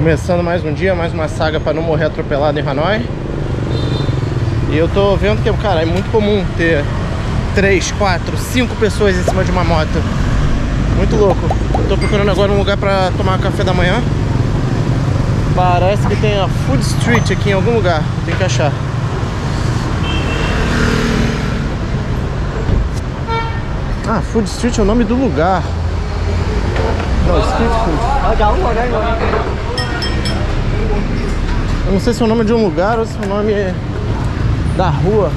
Começando mais um dia, mais uma saga para não morrer atropelado em Hanoi. E eu tô vendo que, cara, é muito comum ter 3, 4, 5 pessoas em cima de uma moto. Muito louco. Eu tô procurando agora um lugar para tomar café da manhã. Parece que tem a Food Street aqui em algum lugar. Tem que achar. Ah, Food Street é o nome do lugar. Não, Street Food. Eu não sei se é o nome de um lugar ou se é o nome da rua.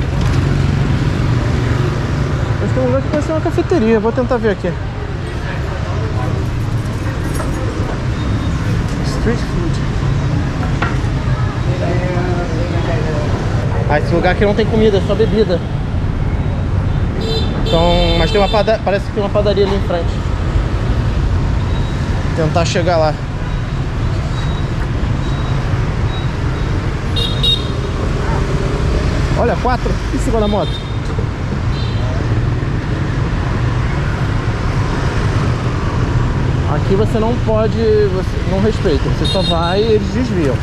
Mas tem um lugar que parece uma cafeteria. Vou tentar ver aqui. Street Food. Ah, esse lugar aqui não tem comida, é só bebida. Então, mas tem uma padaria, parece que tem uma padaria ali em frente. Tentar chegar lá. Olha, 4 em cima da moto. Aqui você não pode, você não respeita. Você só vai e eles desviam.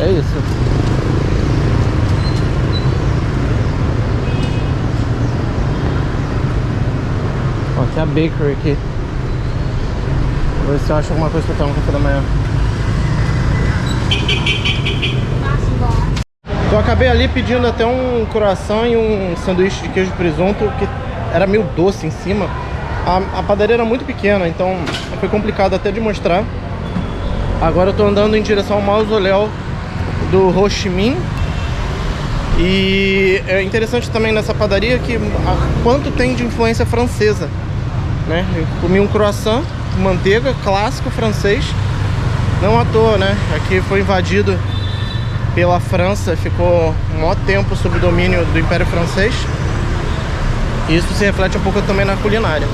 É isso. Ó, tem a bakery aqui. Vou ver se eu acho alguma coisa pra tomar um café da manhã. Eu acabei ali pedindo até um croissant e um sanduíche de queijo e presunto, que era meio doce em cima. A padaria era muito pequena, então foi complicado até de mostrar. Agora eu tô andando em direção ao mausoléu do Ho Chi Minh. E é interessante também nessa padaria que quanto tem de influência francesa, né? Eu comi um croissant, manteiga, clássico francês. Não à toa, né? Aqui foi invadido pela França, ficou um maior tempo sob o domínio do Império Francês. E isso se reflete um pouco também na culinária.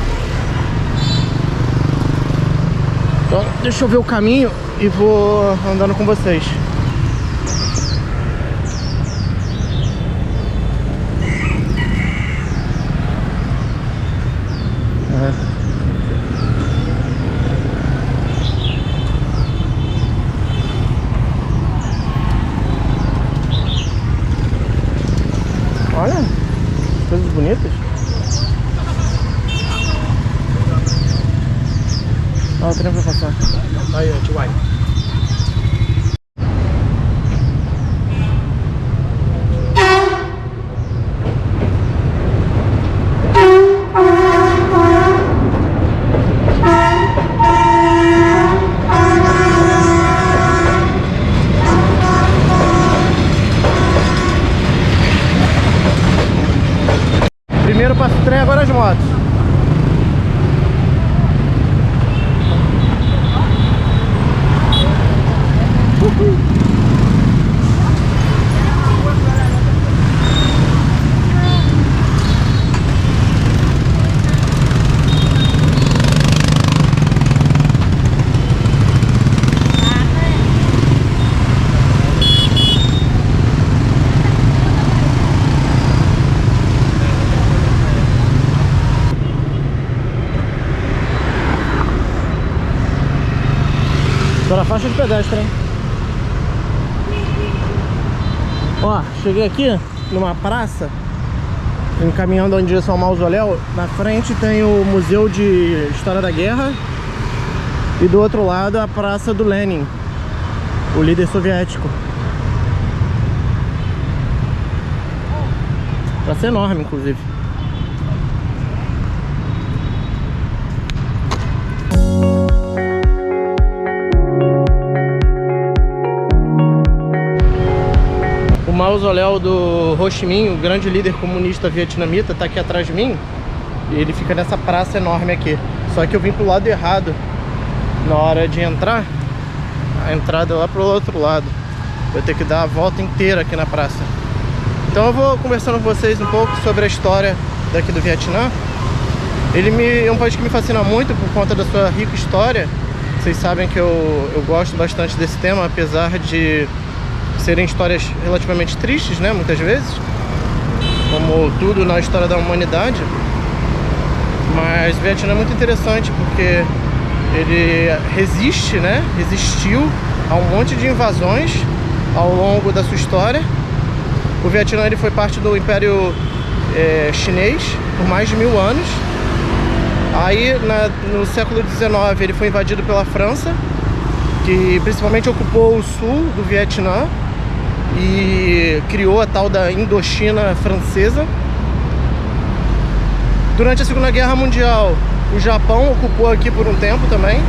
Então, deixa eu ver o caminho e vou andando com vocês. Olha, coisas bonitas. Olha o trem pra passar. Aí, ó, tio. Primeiro passo do trem, agora as motos. Tô na faixa de pedestre, hein? Ó, cheguei aqui numa praça, encaminhando em direção ao mausoléu. Na frente tem o Museu de História da Guerra e do outro lado a Praça do Lenin, o líder soviético. Praça enorme, inclusive. O mausoléu do Ho Chi Minh, o grande líder comunista vietnamita, tá aqui atrás de mim. E ele fica nessa praça enorme aqui. Só que eu vim pro lado errado na hora de entrar. A entrada é lá pro outro lado. Eu tenho que dar a volta inteira aqui na praça. Então eu vou conversando com vocês um pouco sobre a história daqui do Vietnã. É um país que me fascina muito por conta da sua rica história. Vocês sabem que eu gosto bastante desse tema, apesar de serem histórias relativamente tristes, né, muitas vezes, como tudo na história da humanidade. Mas o Vietnã é muito interessante porque ele resiste, né, resistiu a um monte de invasões ao longo da sua história. O Vietnã ele foi parte do Império Chinês por mais de 1000 anos. Aí no século XIX ele foi invadido pela França, que principalmente ocupou o sul do Vietnã e criou a tal da Indochina francesa. Durante a Segunda Guerra Mundial, o Japão ocupou aqui por um tempo também.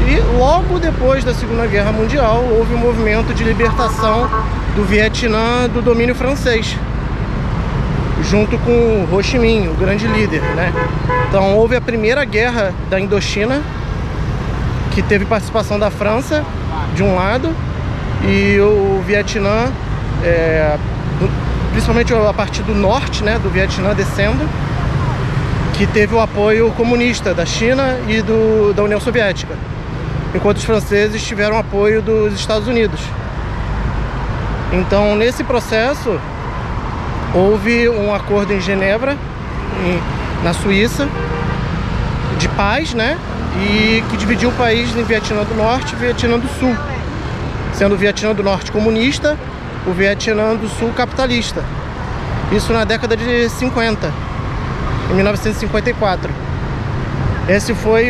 E logo depois da Segunda Guerra Mundial, houve um movimento de libertação do Vietnã do domínio francês, junto com Ho Chi Minh, o grande líder, né? Então houve a primeira guerra da Indochina, que teve participação da França, de um lado, e o Vietnã, principalmente a partir do norte, né, do Vietnã descendo, que teve o apoio comunista da China e da União Soviética, enquanto os franceses tiveram apoio dos Estados Unidos. Então, nesse processo, houve um acordo em Genebra, na Suíça, de paz, né? E que dividiu o país em Vietnã do Norte e Vietnã do Sul, sendo o Vietnã do Norte comunista, o Vietnã do Sul capitalista. Isso na década de 50, em 1954. Esse foi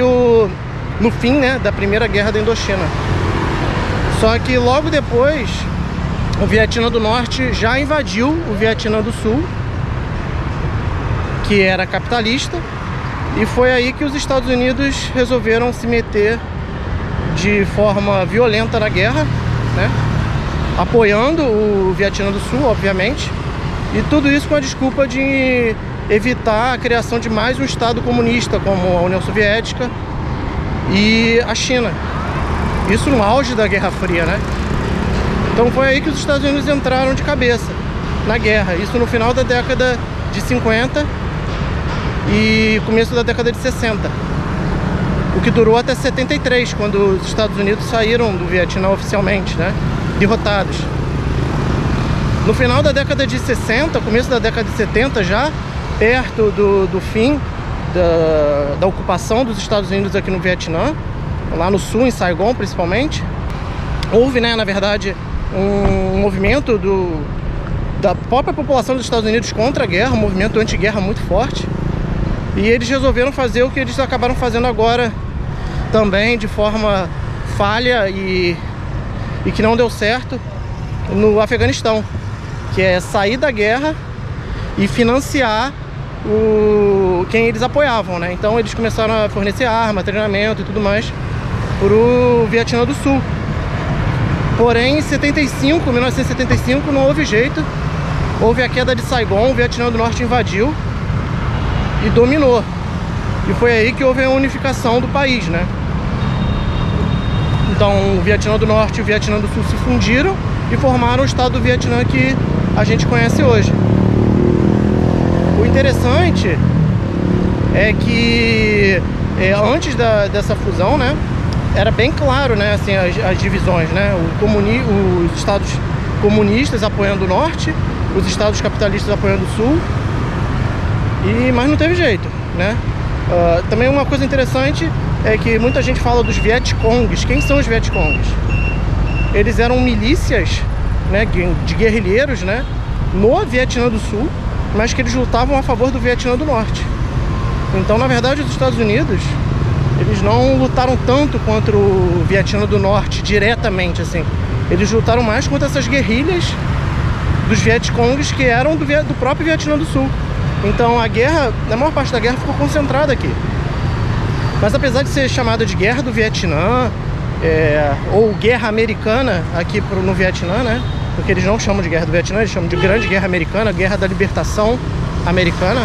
no fim, né, da Primeira Guerra da Indochina. Só que logo depois, o Vietnã do Norte já invadiu o Vietnã do Sul, que era capitalista, e foi aí que os Estados Unidos resolveram se meter de forma violenta na guerra, né, apoiando o Vietnã do Sul, obviamente, e tudo isso com a desculpa de evitar a criação de mais um Estado comunista, como a União Soviética e a China. Isso no auge da Guerra Fria, né? Então foi aí que os Estados Unidos entraram de cabeça na guerra. Isso no final da década de 50 e começo da década de 60. O que durou até 73, quando os Estados Unidos saíram do Vietnã oficialmente, né? Derrotados. No final da década de 60, começo da década de 70 já, perto do fim da ocupação dos Estados Unidos aqui no Vietnã, lá no sul, em Saigon principalmente, houve, né, na verdade, um movimento da própria população dos Estados Unidos contra a guerra, um movimento anti-guerra muito forte, e eles resolveram fazer o que eles acabaram fazendo agora também, de forma falha e que não deu certo, no Afeganistão, que é sair da guerra e financiar quem eles apoiavam, né? Então eles começaram a fornecer arma, treinamento e tudo mais para o Vietnã do Sul. Porém, em 1975, não houve jeito. Houve a queda de Saigon, o Vietnã do Norte invadiu e dominou. E foi aí que houve a unificação do país, né? Então o Vietnã do Norte e o Vietnã do Sul se fundiram e formaram o estado do Vietnã que a gente conhece hoje. O interessante é que antes dessa fusão, né, era bem claro, né, assim, as divisões, né, os estados comunistas apoiando o norte, os estados capitalistas apoiando o sul, mas não teve jeito, né. Também uma coisa interessante é que muita gente fala dos Vietcongs. Quem são os Vietcongs? Eles eram milícias, né, de guerrilheiros, né, no Vietnã do Sul, mas que eles lutavam a favor do Vietnã do Norte. Então, na verdade, os Estados Unidos, eles não lutaram tanto contra o Vietnã do Norte diretamente, assim. Eles lutaram mais contra essas guerrilhas dos Vietcongs, que eram do próprio Vietnã do Sul. Então a guerra, a maior parte da guerra ficou concentrada aqui. Mas apesar de ser chamada de Guerra do Vietnã, ou Guerra Americana aqui no Vietnã, né? Porque eles não chamam de Guerra do Vietnã, eles chamam de Grande Guerra Americana, Guerra da Libertação Americana.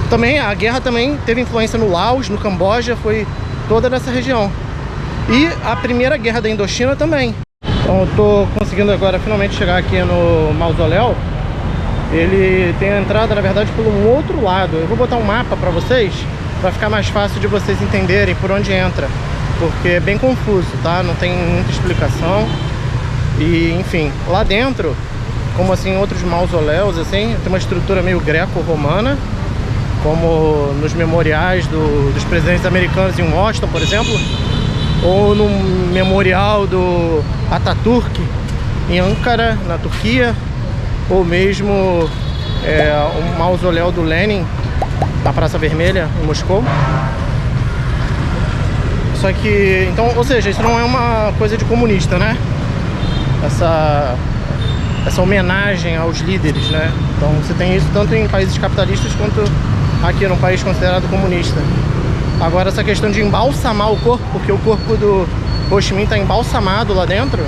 Também, a guerra também teve influência no Laos, no Camboja, foi toda nessa região. E a Primeira Guerra da Indochina também. Então eu tô conseguindo agora finalmente chegar aqui no mausoléu. Ele tem a entrada, na verdade, pelo outro lado. Eu vou botar um mapa pra vocês, pra ficar mais fácil de vocês entenderem por onde entra. Porque é bem confuso, tá? Não tem muita explicação. E, enfim, lá dentro, como assim outros mausoléus, assim, tem uma estrutura meio greco-romana, como nos memoriais dos presidentes americanos em Washington, por exemplo. ou no memorial do Atatürk em Ankara, na Turquia, ou mesmo o mausoléu do Lenin na Praça Vermelha, em Moscou. Só que, então, ou seja, isso não é uma coisa de comunista, né? Essa homenagem aos líderes, né? Então você tem isso tanto em países capitalistas quanto aqui num país considerado comunista. Agora, essa questão de embalsamar o corpo, porque o corpo do Ho Chi Minh está embalsamado lá dentro,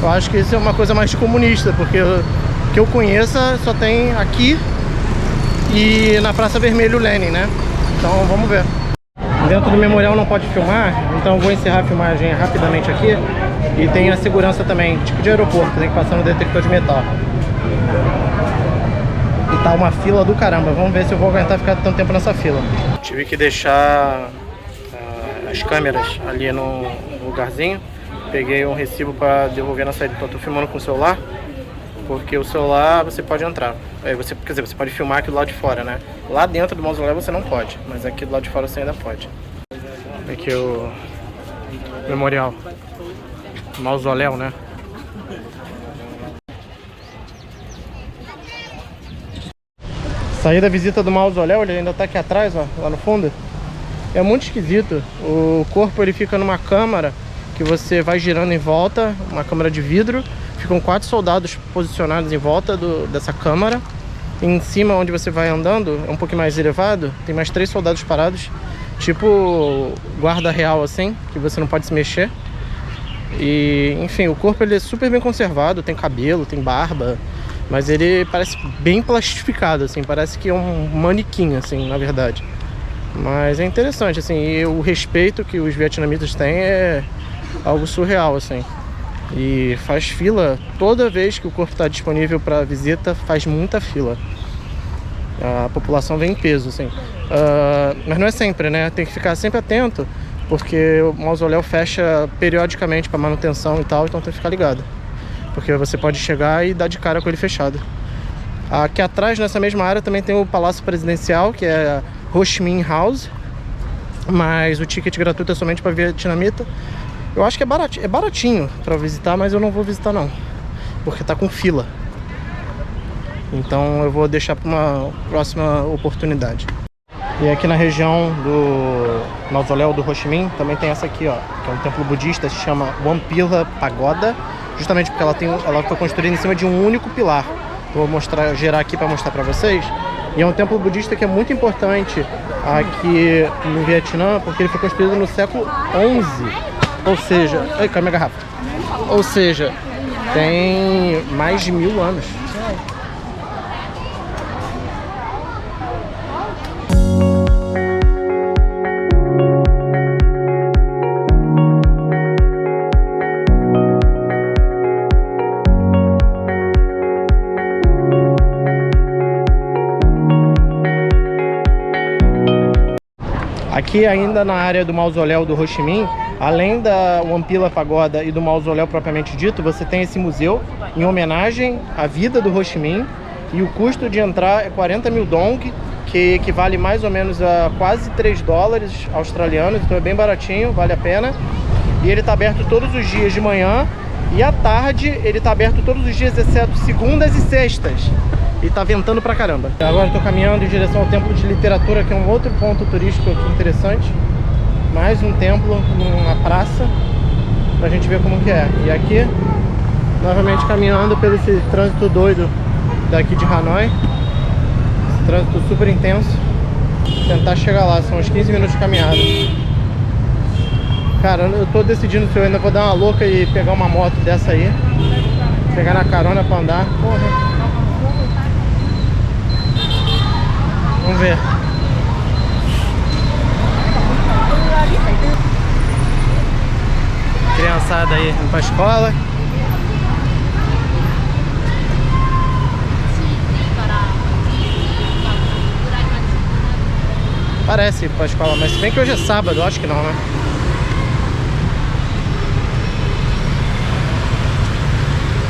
eu acho que isso é uma coisa mais de comunista, porque que eu conheça só tem aqui e na Praça Vermelha o Lenin, né? Então vamos ver. Dentro do memorial não pode filmar, então eu vou encerrar a filmagem rapidamente aqui. E tem a segurança também, tipo de aeroporto, tem que passar no detector de metal. E tá uma fila do caramba, vamos ver se eu vou aguentar ficar tanto tempo nessa fila. Tive que deixar as câmeras ali no lugarzinho. Peguei um recibo para devolver na saída, então eu tô filmando com o celular. Porque o celular você pode entrar, quer dizer, você pode filmar aqui do lado de fora, né? Lá dentro do mausoléu você não pode, mas aqui do lado de fora você ainda pode. Aqui o memorial, mausoléu, né? Saí da visita do mausoléu, ele ainda tá aqui atrás, ó, lá no fundo. É muito esquisito, o corpo ele fica numa câmara que você vai girando em volta, uma câmara de vidro. Ficam 4 soldados posicionados em volta dessa câmara. Em cima, onde você vai andando, é um pouquinho mais elevado, tem mais 3 soldados parados, tipo guarda real assim, que você não pode se mexer. E, enfim, o corpo ele é super bem conservado, tem cabelo, tem barba, mas ele parece bem plastificado, assim, parece que é um manequim, assim, na verdade. Mas é interessante, assim, e o respeito que os vietnamitas têm é algo surreal, assim. E faz fila toda vez que o corpo está disponível para visita, faz muita fila. A população vem em peso, assim. Mas não é sempre, né? Tem que ficar sempre atento, porque o mausoléu fecha periodicamente para manutenção e tal, então tem que ficar ligado. Porque você pode chegar e dar de cara com ele fechado. Aqui atrás, nessa mesma área, também tem o Palácio Presidencial, que é Ho Chi Minh House. Mas o ticket gratuito é somente para vietnamita. Eu acho que é baratinho pra visitar, mas eu não vou visitar não, porque tá com fila. Então eu vou deixar pra uma próxima oportunidade. E aqui na região do mausoléu do Ho Chi Minh também tem essa aqui, ó, que é um templo budista, se chama One Pillar Pagoda, justamente porque ela foi construída em cima de um único pilar. Vou gerar aqui para mostrar para vocês. E é um templo budista que é muito importante aqui no Vietnã, porque ele foi construído no século XI. Ou seja, ai, caiu minha garrafa. Ou seja, tem mais de 1000 anos. Aqui ainda na área do mausoléu do Ho Chi Minh, além da One Pillar Pagoda e do mausoléu propriamente dito, você tem esse museu em homenagem à vida do Ho Chi Minh. E o custo de entrar é 40 mil dong, que equivale mais ou menos a quase 3 dólares australianos. Então é bem baratinho, vale a pena. E ele está aberto todos os dias de manhã. E à tarde ele está aberto todos os dias, exceto segundas e sextas. E tá ventando pra caramba. Agora eu tô caminhando em direção ao Templo de Literatura, que é um outro ponto turístico aqui interessante. Mais um templo numa praça, pra gente ver como que é. E aqui, novamente caminhando pelo esse trânsito doido daqui de Hanoi. Esse trânsito super intenso. Tentar chegar lá, são uns 15 minutos de caminhada. Cara, eu tô decidindo se eu ainda vou dar uma louca e pegar uma moto dessa aí. Pegar na carona pra andar. Porra. Vamos ver. Criançada aí indo pra escola. Parece ir pra escola, mas se bem que hoje é sábado, eu acho que não, né?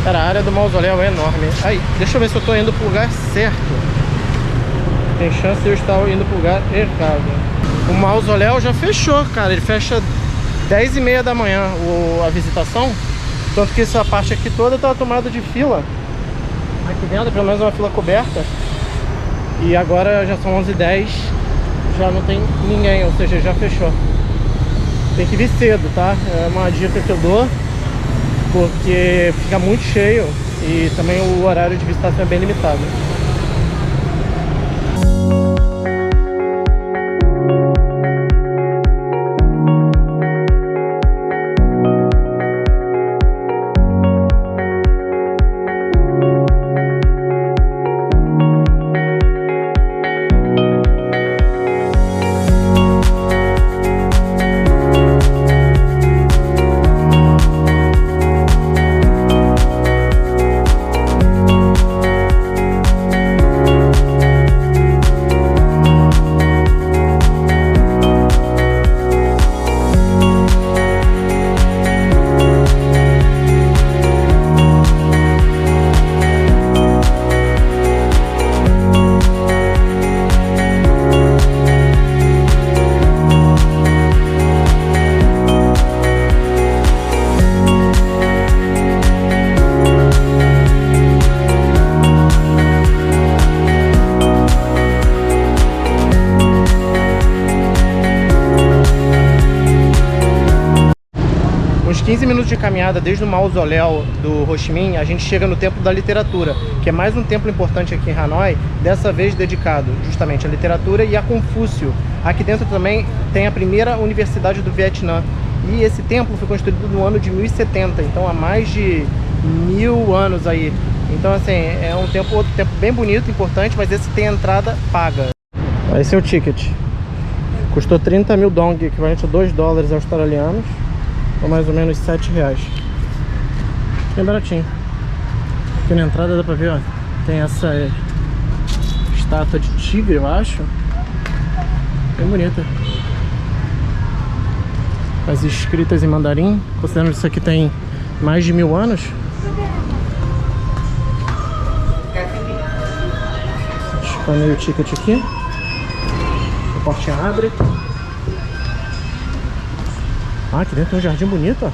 Cara, a área do mausoléu é enorme. Aí, deixa eu ver se eu tô indo pro lugar certo. Tem chance de eu estar indo pro lugar errado. O mausoléu já fechou, cara. Ele fecha 10h30 da manhã a visitação. Tanto que essa parte aqui toda tá tomada de fila. Aqui dentro, pelo menos uma fila coberta. E agora já são 11h10. Já não tem ninguém, ou seja, já fechou. Tem que vir cedo, tá? É uma dica que eu dou, porque fica muito cheio e também o horário de visitação é bem limitado. Uns 15 minutos de caminhada desde o mausoléu do Ho Chi Minh, a gente chega no Templo da Literatura, que é mais um templo importante aqui em Hanoi, dessa vez dedicado justamente à literatura e a Confúcio. Aqui dentro também tem a primeira universidade do Vietnã. E esse templo foi construído no ano de 1070, então há mais de 1000 anos aí. Então assim, é um templo, outro templo bem bonito, importante, mas esse tem entrada paga. Esse é o ticket. Custou 30 mil dong, equivalente a $2 australianos. Ou mais ou menos R$7. Bem baratinho. Aqui na entrada dá pra ver, ó. Tem essa estátua de tigre, eu acho. Bem bonita. As escritas em mandarim. Considerando que isso aqui tem mais de 1000 anos. Escaneio o ticket aqui. A portinha abre. Ah, aqui dentro tem um jardim bonito, ó.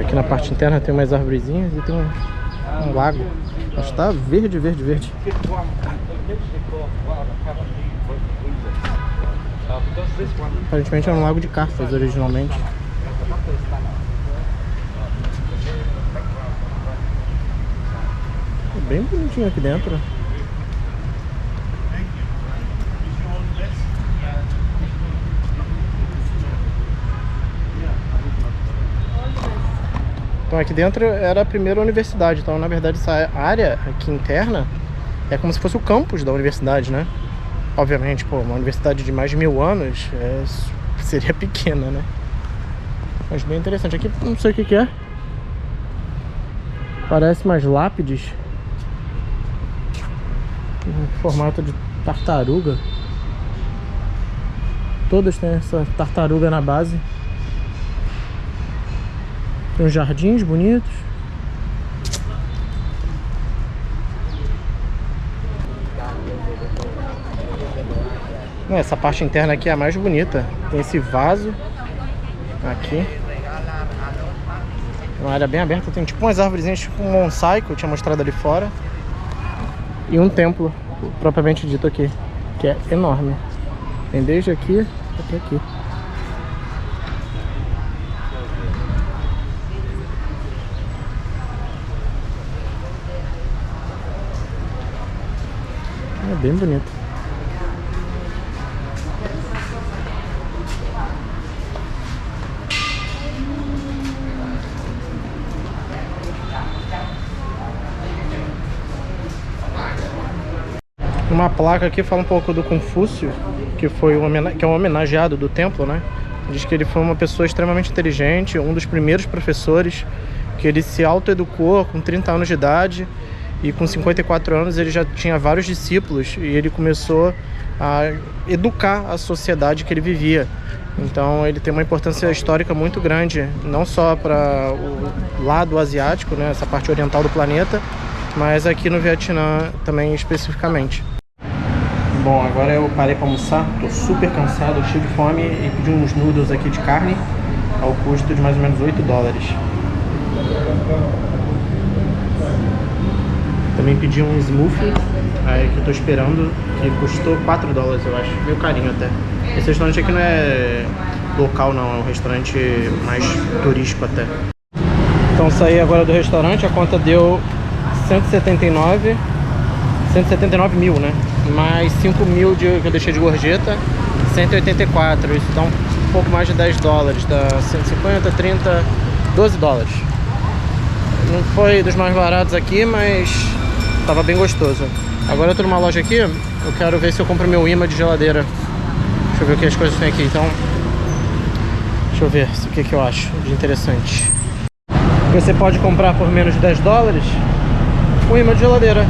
Aqui na parte interna tem umas arvorezinhas e tem um lago. Acho que tá verde, verde, verde. Aparentemente é um lago de carpas originalmente. É bem bonitinho aqui dentro. Então aqui dentro era a primeira universidade, então na verdade essa área aqui interna é como se fosse o campus da universidade, né? Obviamente, pô, uma universidade de mais de 1000 anos seria pequena, né? Mas bem interessante. Aqui não sei o que é. Parece umas lápides em formato de tartaruga. Todas têm essa tartaruga na base. Tem uns jardins bonitos. Essa parte interna aqui é a mais bonita. Tem esse vaso aqui. Uma área bem aberta. Tem tipo umas árvores, tipo um bonsai que eu tinha mostrado ali fora. E um templo propriamente dito aqui, que é enorme. Tem desde aqui até aqui. É bem bonito. Uma placa aqui fala um pouco do Confúcio, que foi que é um homenageado do templo, né? Diz que ele foi uma pessoa extremamente inteligente, um dos primeiros professores, que ele se autoeducou com 30 anos de idade e com 54 anos ele já tinha vários discípulos e ele começou a educar a sociedade que ele vivia. Então ele tem uma importância histórica muito grande, não só para o lado asiático, né, essa parte oriental do planeta, mas aqui no Vietnã também especificamente. Bom, agora eu parei para almoçar, tô super cansado, cheio de fome e pedi uns noodles aqui de carne ao custo de mais ou menos $8. Também pedi um smoothie aí que eu tô esperando, que custou $4, eu acho, meio carinho até. Esse restaurante aqui não é local não, é um restaurante mais turístico até. Então saí agora do restaurante, a conta deu 179 mil, né? Mais 5 mil que eu deixei de gorjeta, 184, isso dá um pouco mais de $10, dá 150, 30, $12. Não foi dos mais baratos aqui, mas tava bem gostoso. Agora eu tô numa loja aqui, eu quero ver se eu compro meu imã de geladeira. Deixa eu ver o que as coisas tem aqui, então. Deixa eu ver o que eu acho de interessante. Você pode comprar por menos de $10 um imã de geladeira.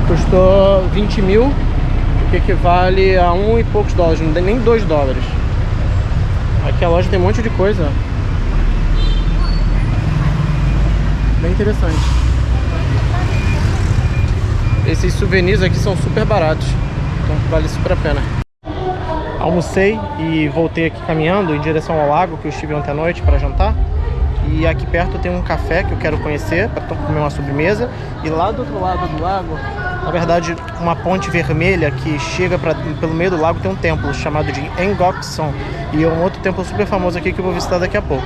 Custou 20 mil, o que equivale a e poucos dólares, não tem nem $2. Aqui a loja tem um monte de coisa. Bem interessante. Esses souvenirs aqui são super baratos, então vale super a pena. Almocei e voltei aqui caminhando em direção ao lago que eu estive ontem à noite para jantar. E aqui perto tem um café que eu quero conhecer para comer uma sobremesa. E lá do outro lado do lago, na verdade, uma ponte vermelha que chega pelo meio do lago, tem um templo chamado de Ngok Song. E é um outro templo super famoso aqui que eu vou visitar daqui a pouco.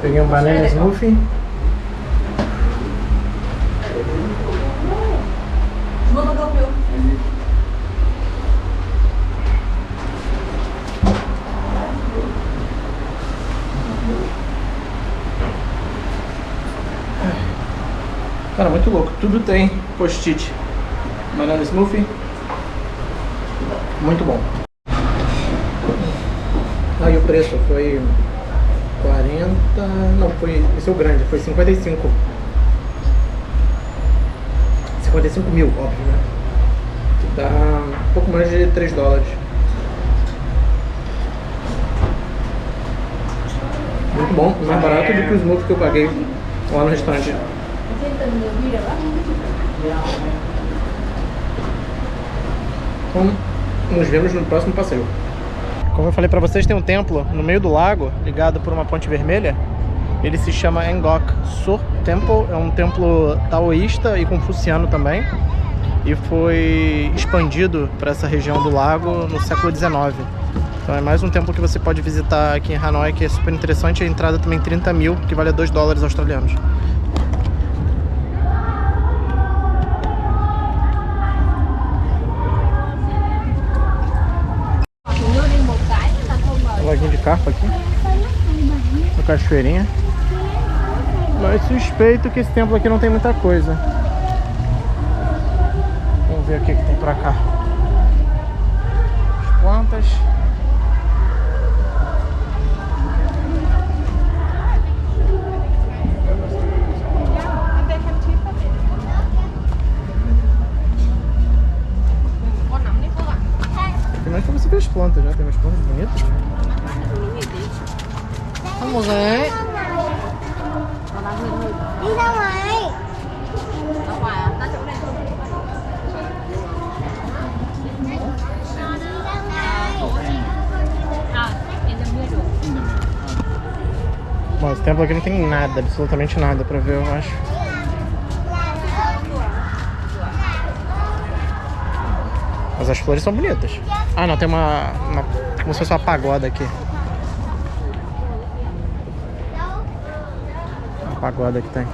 Peguei um banana smoothie. Cara, muito louco. Tudo tem post-it. Banana smoothie. Muito bom. Aí o preço foi 40... Não, foi... Esse é o grande, foi 55 mil, óbvio, né? Que dá um pouco mais de $3. Muito bom, mais barato do que o smoothie que eu paguei lá no restaurante. Então, nos vemos no próximo passeio. Como eu falei pra vocês, tem um templo no meio do lago, ligado por uma ponte vermelha. Ele se chama Ngok Sor Temple, é um templo taoísta e confuciano também. E foi expandido para essa região do lago no século XIX. Então é mais um templo que você pode visitar aqui em Hanoi, que é super interessante. A entrada também 30 mil, que vale $2 australianos. Laguinho de carpa aqui, uma cachoeirinha. Mas suspeito que esse templo aqui não tem muita coisa. Vamos ver o que tem pra cá. As plantas. Primeiro que você vê as plantas, né? Tem umas plantas bonitas. Vamos ver. Đi ra ngoài. Ra ngoài à? Ra chỗ này không? Bom, esse templo aqui não tem nada, absolutamente nada pra ver, eu acho. Mas as flores são bonitas. Ah, não, tem uma como se fosse uma pagoda aqui. Uma pagoda que tem.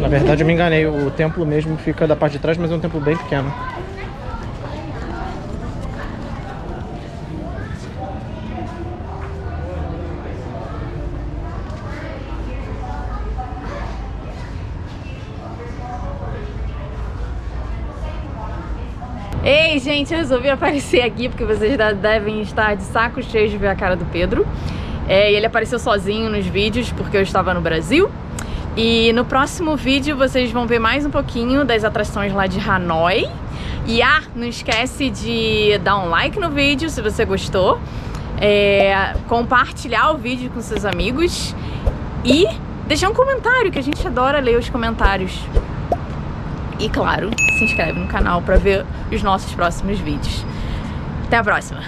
Na verdade eu me enganei, o templo mesmo fica da parte de trás, mas é um templo bem pequeno. Ei, gente, eu resolvi aparecer aqui porque vocês devem estar de saco cheio de ver a cara do Pedro. Ele apareceu sozinho nos vídeos porque eu estava no Brasil. E no próximo vídeo vocês vão ver mais um pouquinho das atrações lá de Hanoi. E não esquece de dar um like no vídeo se você gostou, compartilhar o vídeo com seus amigos e deixar um comentário, que a gente adora ler os comentários. E claro, se inscreve no canal para ver os nossos próximos vídeos. Até a próxima!